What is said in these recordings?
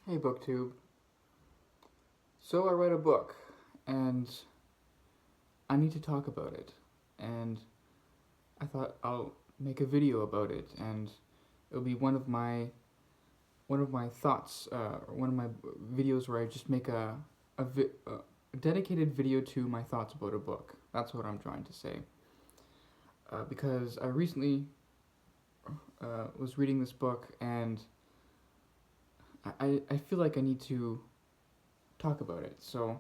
Hey BookTube. So I read a book and I need to talk about it. And I thought I'll make a video about it, and it'll be one of my thoughts, one of my videos where I just make a dedicated video to my thoughts about a book. That's what I'm trying to say. Because I recently was reading this book, and I feel like I need to talk about it. So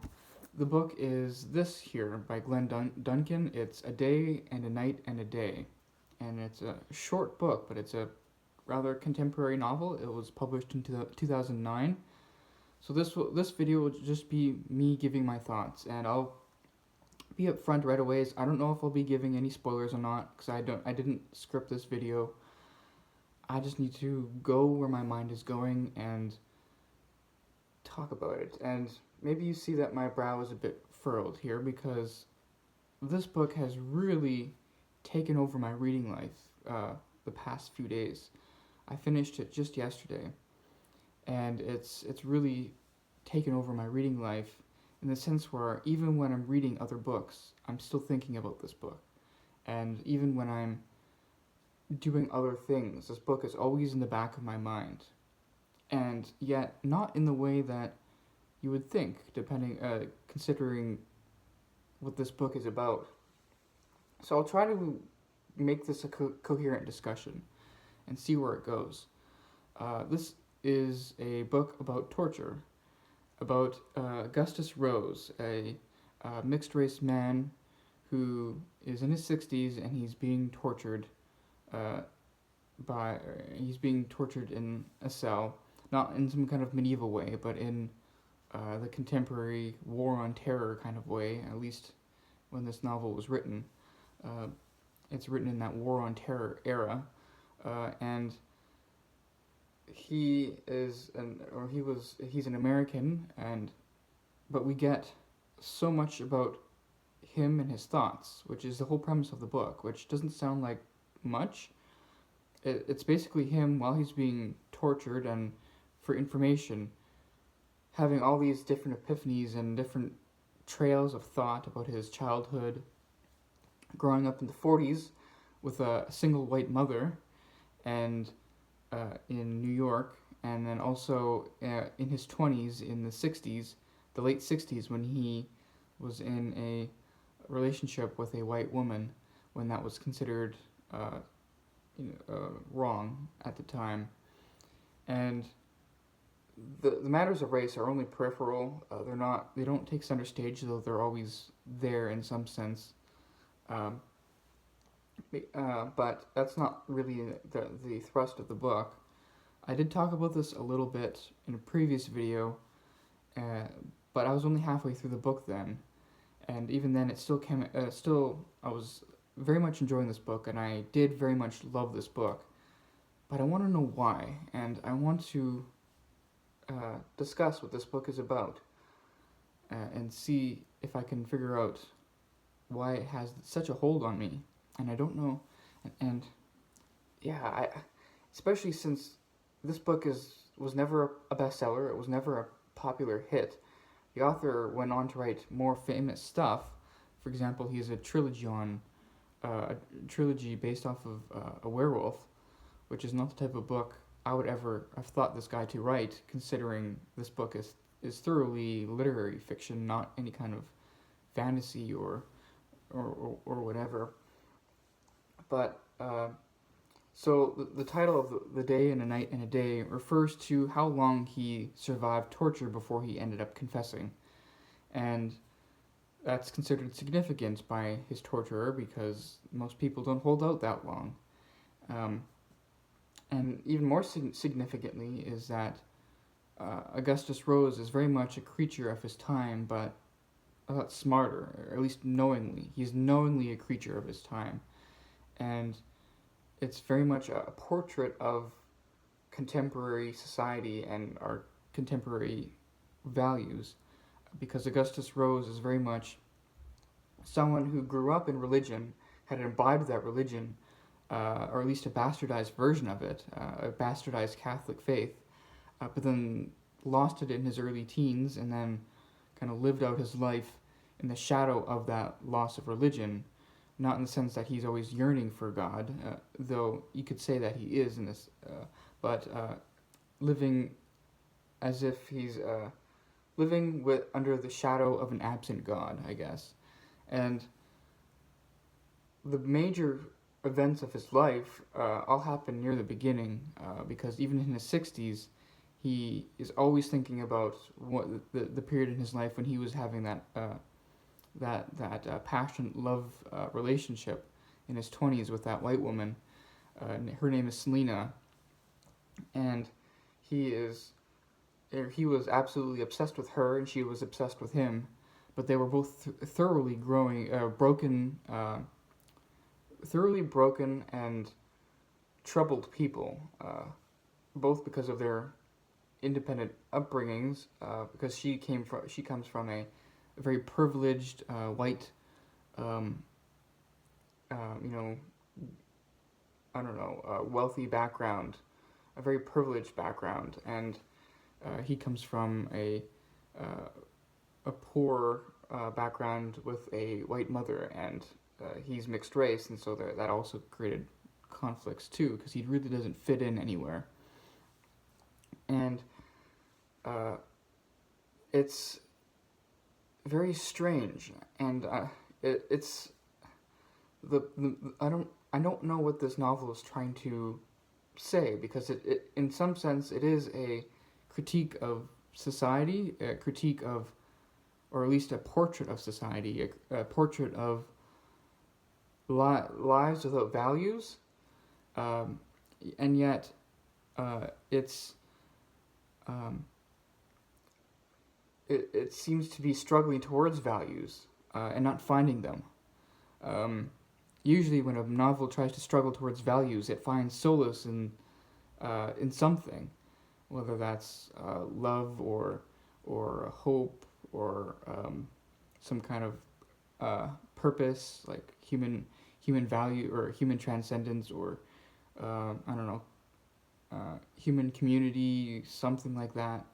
the book is this here by Glenn Duncan. It's A Day and a Night and a Day. And it's a short book, but it's a rather contemporary novel. It was published in 2009. So this video will just be me giving my thoughts, and I'll be upfront right away. I don't know if I'll be giving any spoilers or not, because I didn't script this video. I just need to go where my mind is going and talk about it. And maybe you see that my brow is a bit furrowed here, because this book has really taken over my reading life the past few days. I finished it just yesterday, and it's really taken over my reading life in the sense where even when I'm reading other books, I'm still thinking about this book. And even when I'm doing other things, this book is always in the back of my mind. And yet, not in the way that you would think, considering what this book is about. So I'll try to make this a coherent discussion and see where it goes. This is a book about torture, about Augustus Rose, a mixed-race man who is in his 60s, and he's being tortured he's being tortured in a cell, not in some kind of medieval way, but in the contemporary war on terror kind of way, at least when this novel was written. It's written in that war on terror era, and he's an American, but we get so much about him and his thoughts, which is the whole premise of the book, which doesn't sound like much. It's basically him while he's being tortured and for information, having all these different epiphanies and different trails of thought about his childhood, growing up in the 40s with a single white mother, and in New York, and then also in his 20s in the 60s, the late 60s, when he was in a relationship with a white woman, when that was considered wrong at the time. And the matters of race are only peripheral. They don't take center stage, though they're always there in some sense. But that's not really the thrust of the book. I did talk about this a little bit in a previous video, but I was only halfway through the book then, and even then I was very much enjoying this book, and I did very much love this book, but I want to know why, and I want to discuss what this book is about, and see if I can figure out why it has such a hold on me. And I don't know, and yeah, especially since this book was never a bestseller, it was never a popular hit. The author went on to write more famous stuff. For example, he has a trilogy based off of a werewolf, which is not the type of book I would ever have thought this guy to write, considering this book is thoroughly literary fiction, not any kind of fantasy or whatever. But so the title of the Day and a Night and a Day refers to how long he survived torture before he ended up confessing, and that's considered significant by his torturer, because most people don't hold out that long. And even more significantly is that Augustus Rose is very much a creature of his time, but a lot smarter, or at least knowingly. He's knowingly a creature of his time. And it's very much a portrait of contemporary society and our contemporary values, because Augustus Rose is very much someone who grew up in religion, had imbibed that religion, or at least a bastardized version of it, a bastardized Catholic faith, but then lost it in his early teens and then kind of lived out his life in the shadow of that loss of religion. Not in the sense that he's always yearning for God, though you could say that he is in this, but living as if he's living with under the shadow of an absent God, I guess. And the major events of his life all happen near the beginning, because even in his 60s, he is always thinking about what the period in his life when he was having that passionate love relationship in his 20s with that white woman. Her name is Selena, and he was absolutely obsessed with her, and she was obsessed with him. But they were both thoroughly broken and troubled people, both because of their independent upbringings. Because she comes from a very privileged white, you know, I don't know, wealthy background, a very privileged background, and he comes from a poor background with a white mother, and he's mixed race, and so that also created conflicts too, because he really doesn't fit in anywhere. And it's very strange, and it's the I don't know what this novel is trying to say, because it in some sense it is a critique of society, a critique of, or at least a portrait of society, a portrait of lives without values, and yet it's it seems to be struggling towards values and not finding them. Usually, when a novel tries to struggle towards values, it finds solace in something, whether that's love or hope or some kind of purpose, like human value or human transcendence, or I don't know, human community, something like that.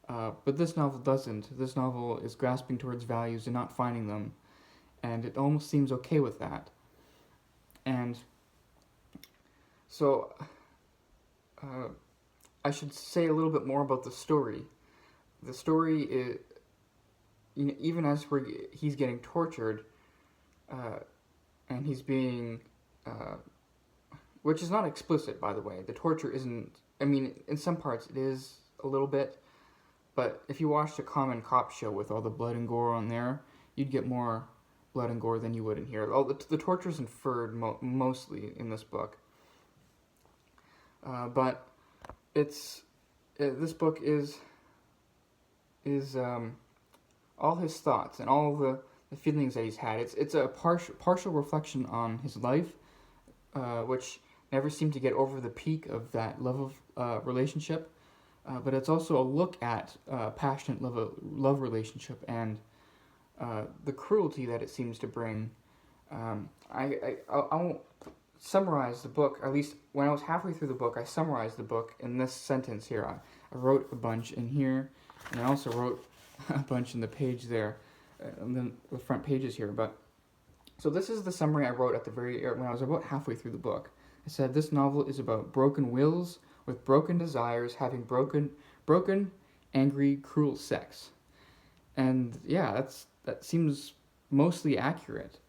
But this novel doesn't. This novel is grasping towards values and not finding them, and it almost seems okay with that. And so I should say a little bit more about the story. The story is, you know, even as he's getting tortured, and he's being, which is not explicit, by the way. The torture isn't. I mean, in some parts it is a little bit, but if you watched a common cop show with all the blood and gore on there, you'd get more blood and gore than you would in here. All the torture is inferred mostly in this book, but this book is all his thoughts and all the feelings that he's had. It's a partial reflection on his life, which never seemed to get over the peak of that love of relationship, but it's also a look at passionate love relationship and the cruelty that it seems to bring. I won't summarize the book. At least when I was halfway through the book, I summarized the book in this sentence here. I wrote a bunch in here, and I also wrote a bunch in the page there, and then the front pages here. But so this is the summary I wrote at the when I was about halfway through the book. I said this novel is about broken wills with broken desires having broken, angry, cruel sex. And yeah, that seems mostly accurate.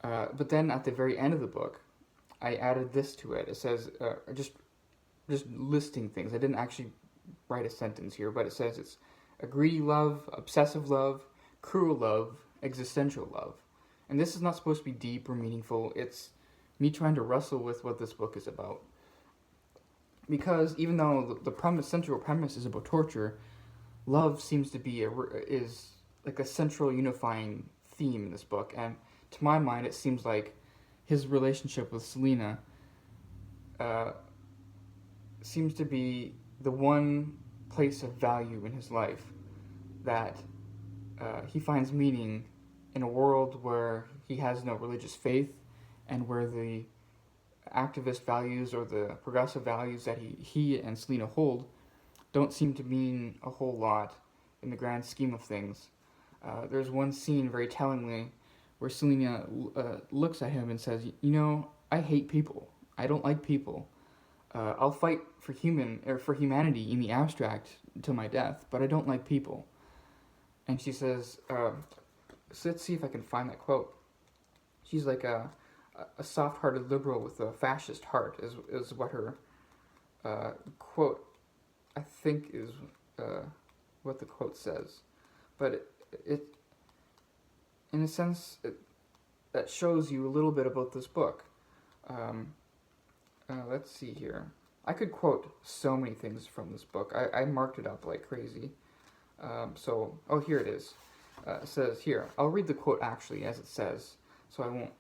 But then at the very end of the book, I added this to it. It says, just listing things. I didn't actually write a sentence here, but it says it's a greedy love, obsessive love, cruel love, existential love. And this is not supposed to be deep or meaningful. It's me trying to wrestle with what this book is about. Because even though the central premise is about torture, love seems to be is like a central unifying theme in this book. And to my mind, it seems like his relationship with Selena seems to be the one place of value in his life, that he finds meaning in a world where he has no religious faith, and where the activist values or the progressive values that he and Selena hold don't seem to mean a whole lot in the grand scheme of things. There's one scene very tellingly where Selena looks at him and says, "You know, I hate people. I don't like people. I'll fight for humanity in the abstract till my death, but I don't like people." And she says, so let's see if I can find that quote. She's like a soft-hearted liberal with a fascist heart, is what her quote, I think, is what the quote says. But it in a sense, that shows you a little bit about this book. Let's see here. I could quote so many things from this book. I marked it up like crazy. Here it is. It says here, I'll read the quote actually as it says, so I won't,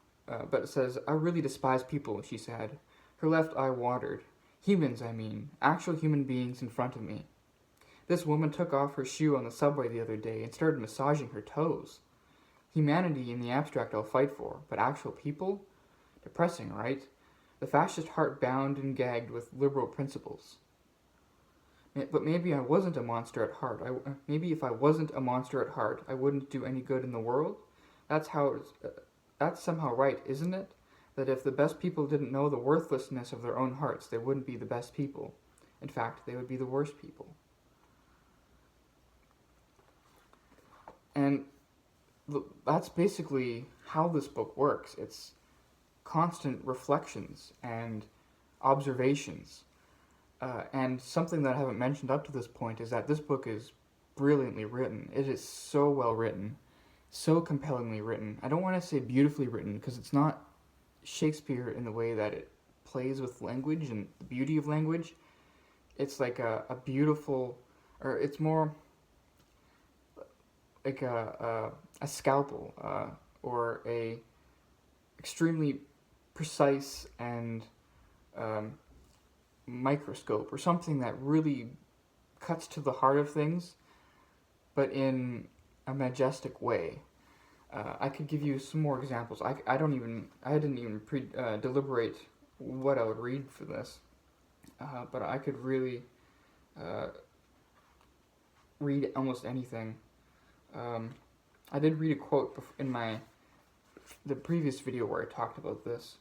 but it says, "I really despise people," she said. Her left eye watered. "Humans, I mean, actual human beings in front of me. This woman took off her shoe on the subway the other day and started massaging her toes. Humanity in the abstract I'll fight for, but actual people? Depressing, right? The fascist heart bound and gagged with liberal principles. But maybe I wasn't a monster at heart. Maybe if I wasn't a monster at heart, I wouldn't do any good in the world? That's somehow right, isn't it? That if the best people didn't know the worthlessness of their own hearts, they wouldn't be the best people. In fact, they would be the worst people." And that's basically how this book works. It's constant reflections and observations. And something that I haven't mentioned up to this point is that this book is brilliantly written. It is so well written, so compellingly written. I don't want to say beautifully written because it's not Shakespeare in the way that it plays with language and the beauty of language. It's like a beautiful, or it's more like a scalpel or a extremely precise and microscope, or something that really cuts to the heart of things, but in a majestic way. I could give you some more examples. I didn't even deliberate what I would read for this, but I could really read almost anything. I did read a quote in the previous video where I talked about this,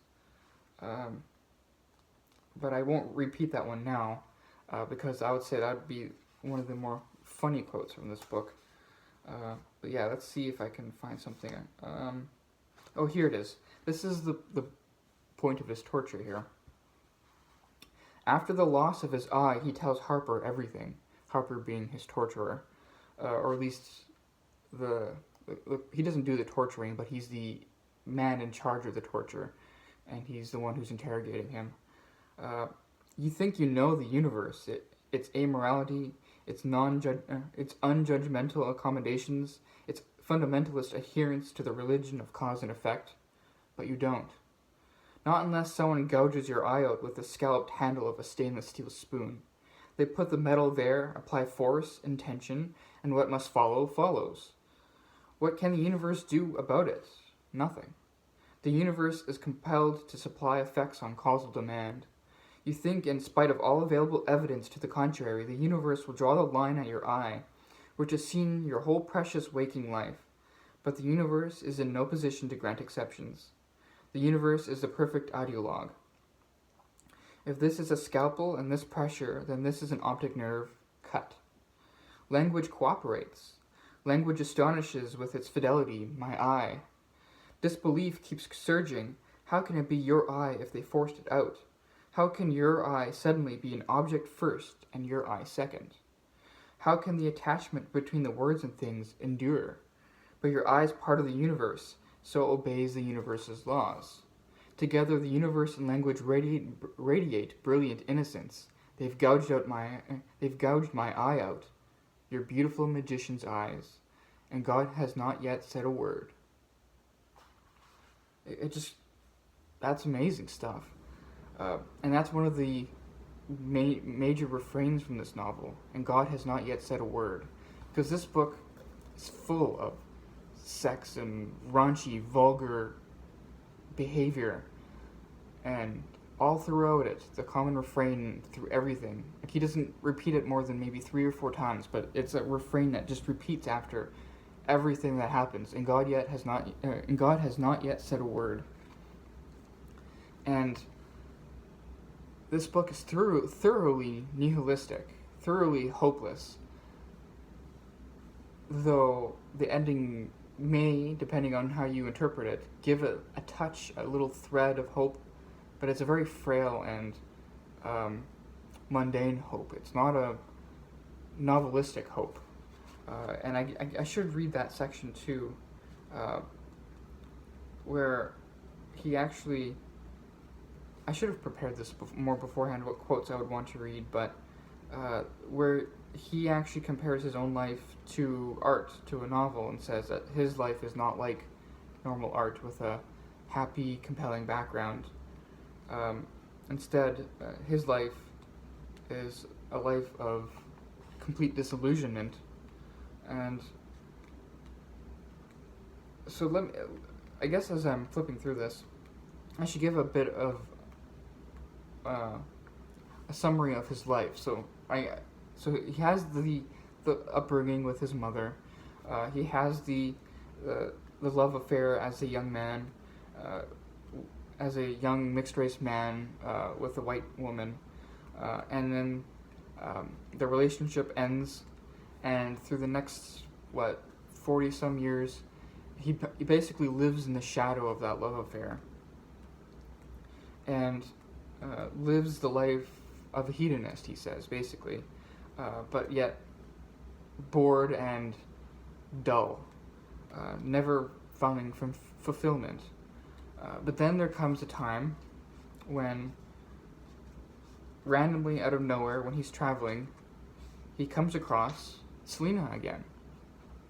but I won't repeat that one now, because I would say that would be one of the more funny quotes from this book. But yeah, let's see if I can find something. Here it is. This is the point of his torture here. After the loss of his eye, he tells Harper everything. Harper being his torturer, or at least he doesn't do the torturing, but he's the man in charge of the torture, and he's the one who's interrogating him. You think you know the universe, its amorality, its unjudgmental accommodations, its fundamentalist adherence to the religion of cause and effect, but you don't. Not unless someone gouges your eye out with the scalloped handle of a stainless steel spoon. They put the metal there, apply force and tension, and what must follow follows. What can the universe do about it? Nothing. The universe is compelled to supply effects on causal demand. You think, in spite of all available evidence to the contrary, the universe will draw the line at your eye, which has seen your whole precious waking life. But the universe is in no position to grant exceptions. The universe is the perfect ideologue. If this is a scalpel and this pressure, then this is an optic nerve cut. Language cooperates. Language astonishes with its fidelity my eye. Disbelief keeps surging. How can it be your eye if they forced it out? How can your eye suddenly be an object first and your eye second? How can the attachment between the words and things endure? But your eye is part of the universe, so obeys the universe's laws. Together the universe and language radiate brilliant innocence. They've gouged my eye out, your beautiful magician's eyes, and God has not yet said a word. That's amazing stuff. And that's one of the major refrains from this novel, and God has not yet said a word. Because this book is full of sex and raunchy, vulgar behavior, and all throughout it, the common refrain through everything. Like he doesn't repeat it more than maybe 3 or 4 times, but it's a refrain that just repeats after everything that happens. And God has not yet said a word. And this book is thoroughly nihilistic, thoroughly hopeless. Though the ending may, depending on how you interpret it, give it a touch, a little thread of hope, but it's a very frail and mundane hope. It's not a novelistic hope. And I should read that section too, where he actually, I should have prepared this more beforehand, what quotes I would want to read, but where he actually compares his own life to art, to a novel, and says that his life is not like normal art with a happy, compelling background. Instead, his life is a life of complete disillusionment. And so I guess as I'm flipping through this, I should give a bit of a summary of his life. So he has the upbringing with his mother. He has the love affair as a young man, as a young mixed race man with a white woman, and then the relationship ends, and through the next 40 some years, he basically lives in the shadow of that love affair, and lives the life of a hedonist, he says, basically, but yet bored and dull, never finding fulfillment. But then there comes a time when, randomly out of nowhere, when he's traveling, he comes across Selena again,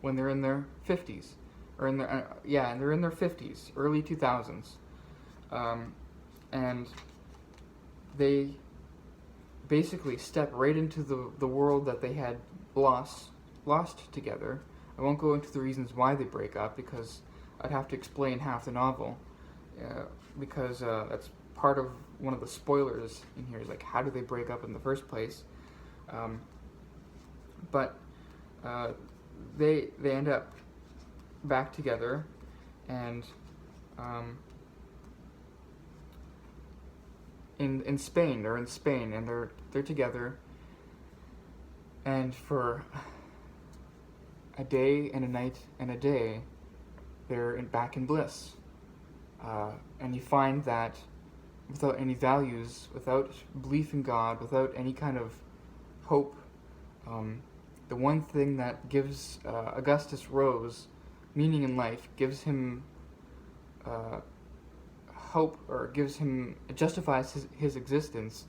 when they're in their 50s, or and they're in their 50s, early 2000s, and they basically step right into the world that they had lost together. I won't go into the reasons why they break up, because I'd have to explain half the novel, because that's part of one of the spoilers in here, is like, how do they break up in the first place? But they end up back together, and in Spain, they're in Spain, and they're together, and for a day and a night and a day, they're back in bliss. And you find that without any values, without belief in God, without any kind of hope, the one thing that gives Augustus Rose meaning in life, gives him hope, or justifies his existence,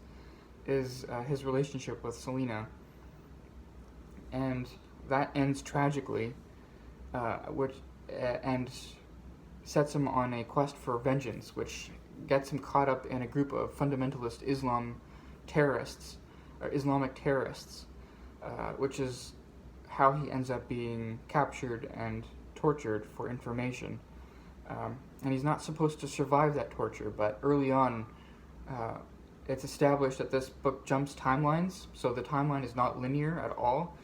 is his relationship with Selena. And that ends tragically, and sets him on a quest for vengeance, which gets him caught up in a group of fundamentalist Islamic terrorists, which is how he ends up being captured and tortured for information. And he's not supposed to survive that torture, but early on, it's established that this book jumps timelines, so the timeline is not linear at all.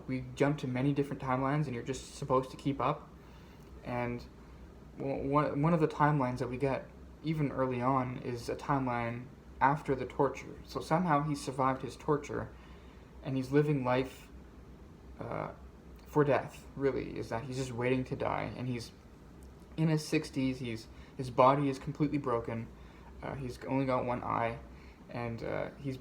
We jump to many different timelines, and you're just supposed to keep up. And one of the timelines that we get, even early on, is a timeline after the torture. So somehow he survived his torture, and he's living life for death, really, is that he's just waiting to die, and he's in his 60s, his body is completely broken, he's only got one eye, and he's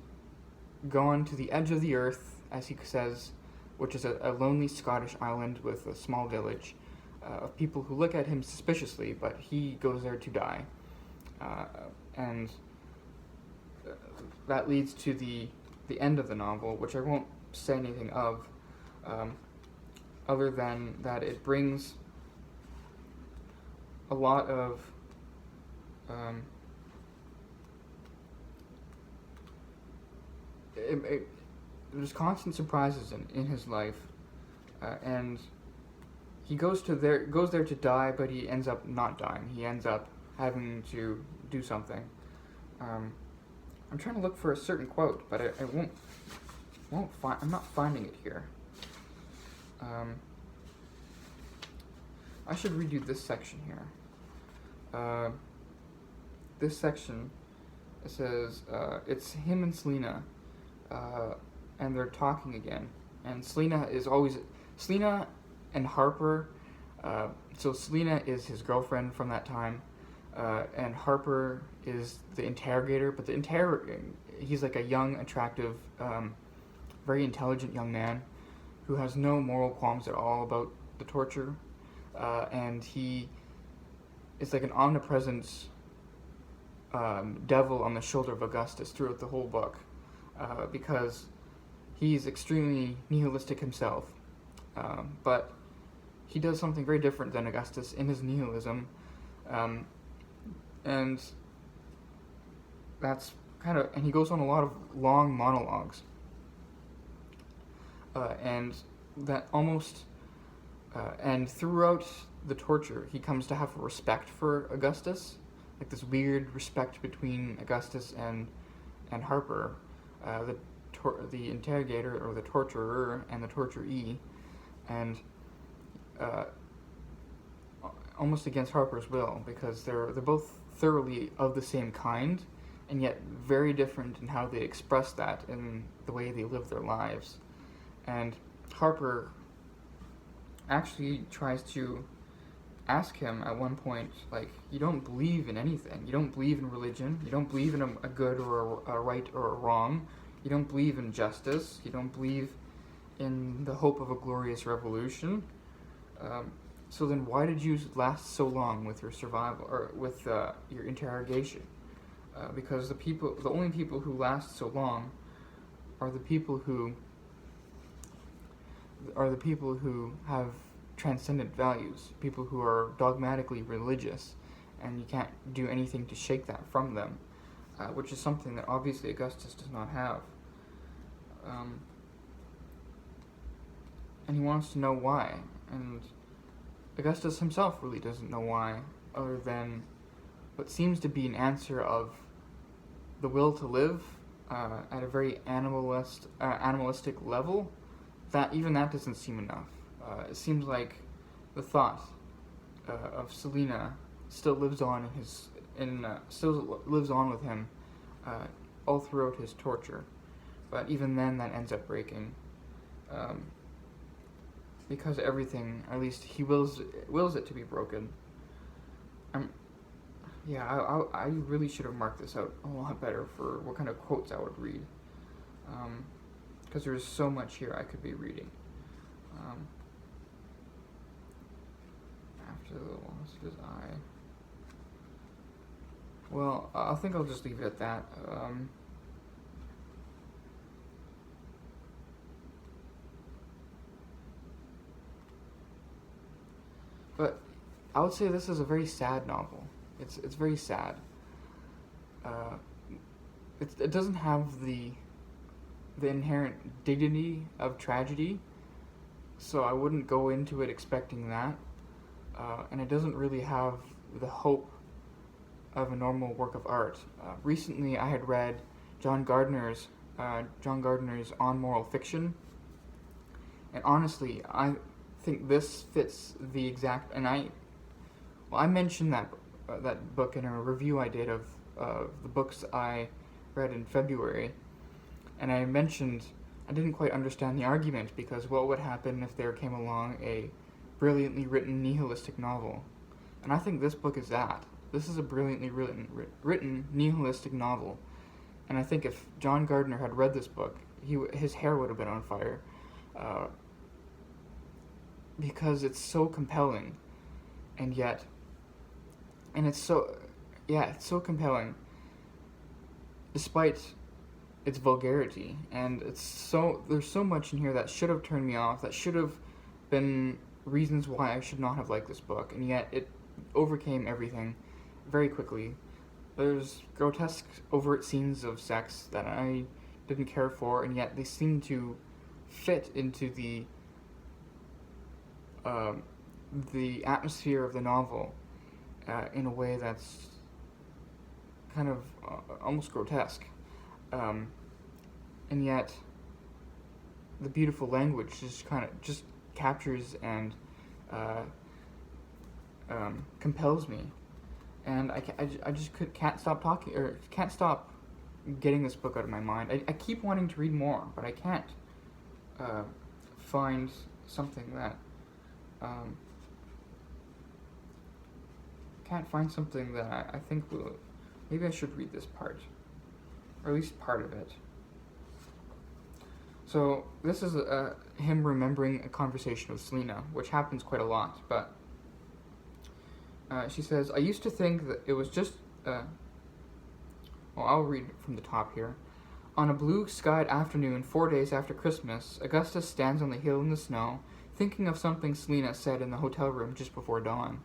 gone to the edge of the earth, as he says, which is a lonely Scottish island with a small village of people who look at him suspiciously, but he goes there to die. And that leads to the end of the novel, which I won't say anything of, other than that it brings a lot of there's constant surprises in his life, and he goes there to die, but he ends up not dying. He ends up having to do something, I'm trying to look for a certain quote, but I won't find. I'm not finding it here. I should read you this section here. This section, it says, it's him and Selena, and they're talking again. And Selena and Harper, so Selena is his girlfriend from that time, and Harper is the interrogator, but he's like a young, attractive, very intelligent young man who has no moral qualms at all about the torture, and he is like an omnipresent devil on the shoulder of Augustus throughout the whole book, because he's extremely nihilistic himself, but he does something very different than Augustus in his nihilism, and that's and he goes on a lot of long monologues, and that almost, and throughout the torture, he comes to have respect for Augustus, like this weird respect between Augustus and Harper, the interrogator or the torturer and the torturee, and almost against Harper's will, because they're both thoroughly of the same kind, and yet very different in how they express that in the way they live their lives. And Harper actually tries to ask him at one point, like, you don't believe in anything. You don't believe in religion. You don't believe in a good or a right or a wrong. You don't believe in justice. You don't believe in the hope of a glorious revolution. So then why did you last so long with your survival, or with your interrogation? Because the only people who last so long are the people who have transcendent values, people who are dogmatically religious, and you can't do anything to shake that from them, which is something that obviously Augustus does not have. And he wants to know why, and Augustus himself really doesn't know why, other than what seems to be an answer of the will to live at a very animalistic level. That even that doesn't seem enough. It seems like the thought of Selena still lives on still lives on with him all throughout his torture. But even then, that ends up breaking, because everything, at least he wills it to be broken. I really should have marked this out a lot better for what kind of quotes I would read, because there's so much here I could be reading. After the loss of his eye. Well, I think I'll just leave it at that. But I would say this is a very sad novel. It's very sad. It doesn't have the inherent dignity of tragedy, so I wouldn't go into it expecting that. And it doesn't really have the hope of a normal work of art. Recently, I had read John Gardner's On Moral Fiction, and honestly, I think this fits the exact. And I mentioned that book in a review I did of the books I read in February, and I mentioned I didn't quite understand the argument, because what would happen if there came along a brilliantly written nihilistic novel? And I think this book is that. This is a brilliantly written nihilistic novel, and I think if John Gardner had read this book, his hair would have been on fire, because it's so compelling, and it's so compelling, despite its vulgarity, and there's so much in here that should have turned me off, that should have been reasons why I should not have liked this book, and yet it overcame everything very quickly. There's grotesque, overt scenes of sex that I didn't care for, and yet they seem to fit into the atmosphere of the novel in a way that's kind of almost grotesque. um, and yet the beautiful language just captures and uh, compels me, and I just can't stop talking or can't stop getting this book out of my mind. I keep wanting to read more, but I can't uh, find something that um, I think will. Maybe I should read this part, or at least part of it. So this is him remembering a conversation with Selena, which happens quite a lot. But she says, "I used to think that it was just." Well, I'll read from the top here. On a blue-skied afternoon 4 days after Christmas, Augustus stands on the hill in the snow, thinking of something Selena said in the hotel room just before dawn.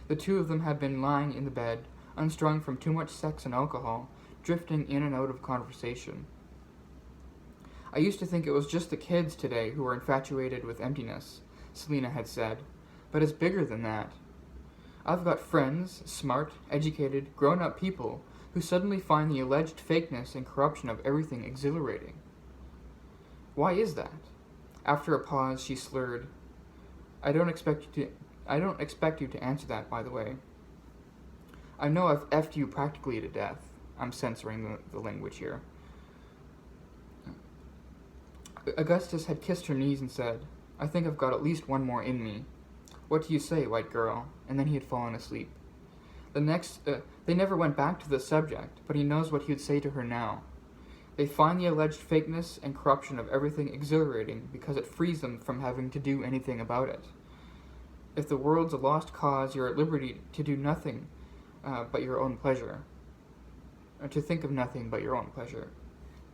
The two of them had been lying in the bed, unstrung from too much sex and alcohol, drifting in and out of conversation. I used to think it was just the kids today who were infatuated with emptiness, Selena had said, but it's bigger than that. I've got friends, smart, educated, grown-up people, who suddenly find the alleged fakeness and corruption of everything exhilarating. Why is that? After a pause, she slurred, I don't expect you to answer that, by the way. I know I've effed you practically to death. I'm censoring the language here. Augustus had kissed her knees and said, I think I've got at least one more in me. What do you say, white girl? And then he had fallen asleep. They never went back to the subject, but he knows what he would say to her now. They find the alleged fakeness and corruption of everything exhilarating because it frees them from having to do anything about it. If the world's a lost cause, you're at liberty to do nothing but your own pleasure, or to think of nothing but your own pleasure.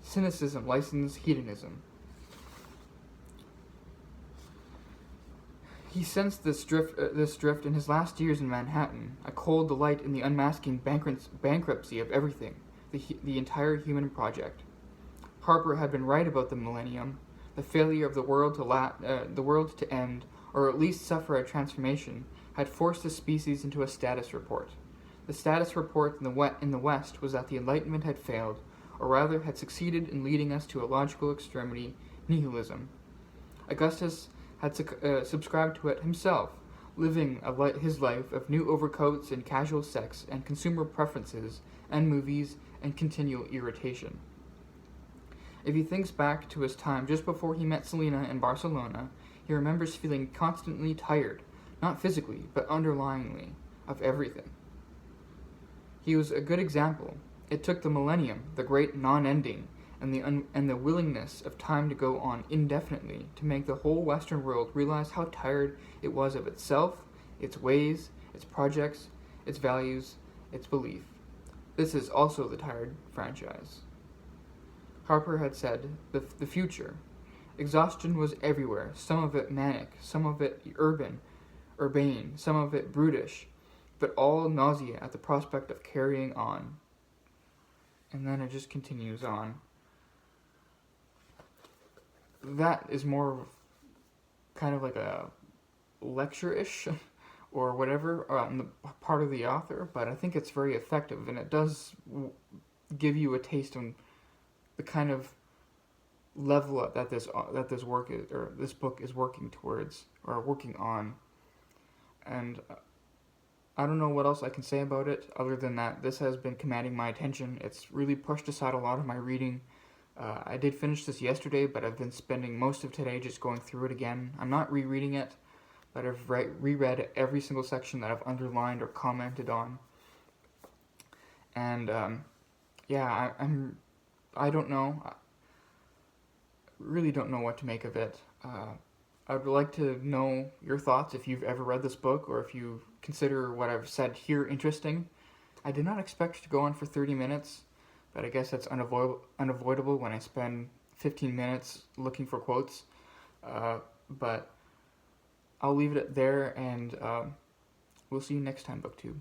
Cynicism, license, hedonism. He sensed this drift in his last years in Manhattan, a cold delight in the unmasking bankruptcy of everything, the entire human project. Harper had been right about the millennium, the failure of the world to end, or at least suffer a transformation, had forced the species into a status report. The status report in the West was that the Enlightenment had failed, or rather had succeeded in leading us to a logical extremity, nihilism. Augustus had subscribed to it himself, living his life of new overcoats and casual sex and consumer preferences and movies and continual irritation. If he thinks back to his time just before he met Selena in Barcelona, he remembers feeling constantly tired, not physically, but underlyingly, of everything. He was a good example. It took the millennium, the great non-ending, and the willingness of time to go on indefinitely to make the whole Western world realize how tired it was of itself, its ways, its projects, its values, its belief. This is also the tired franchise. Harper had said, the future. Exhaustion was everywhere, some of it manic, some of it urbane, some of it brutish, but all nausea at the prospect of carrying on. And then it just continues on. That is more kind of like a lecture-ish or whatever on the part of the author, but I think it's very effective, and it does give you a taste on the kind of level that this work is, or this book is working towards or working on. And I don't know what else I can say about it other than that this has been commanding my attention. It's really pushed aside a lot of my reading. I did finish this yesterday, but I've been spending most of today just going through it again. I'm not rereading it, but I've reread every single section that I've underlined or commented on. And yeah, I don't know. I really don't know what to make of it. I would like to know your thoughts if you've ever read this book or if you consider what I've said here interesting. I did not expect to go on for 30 minutes, but I guess that's unavoidable when I spend 15 minutes looking for quotes. But I'll leave it there, and we'll see you next time, BookTube.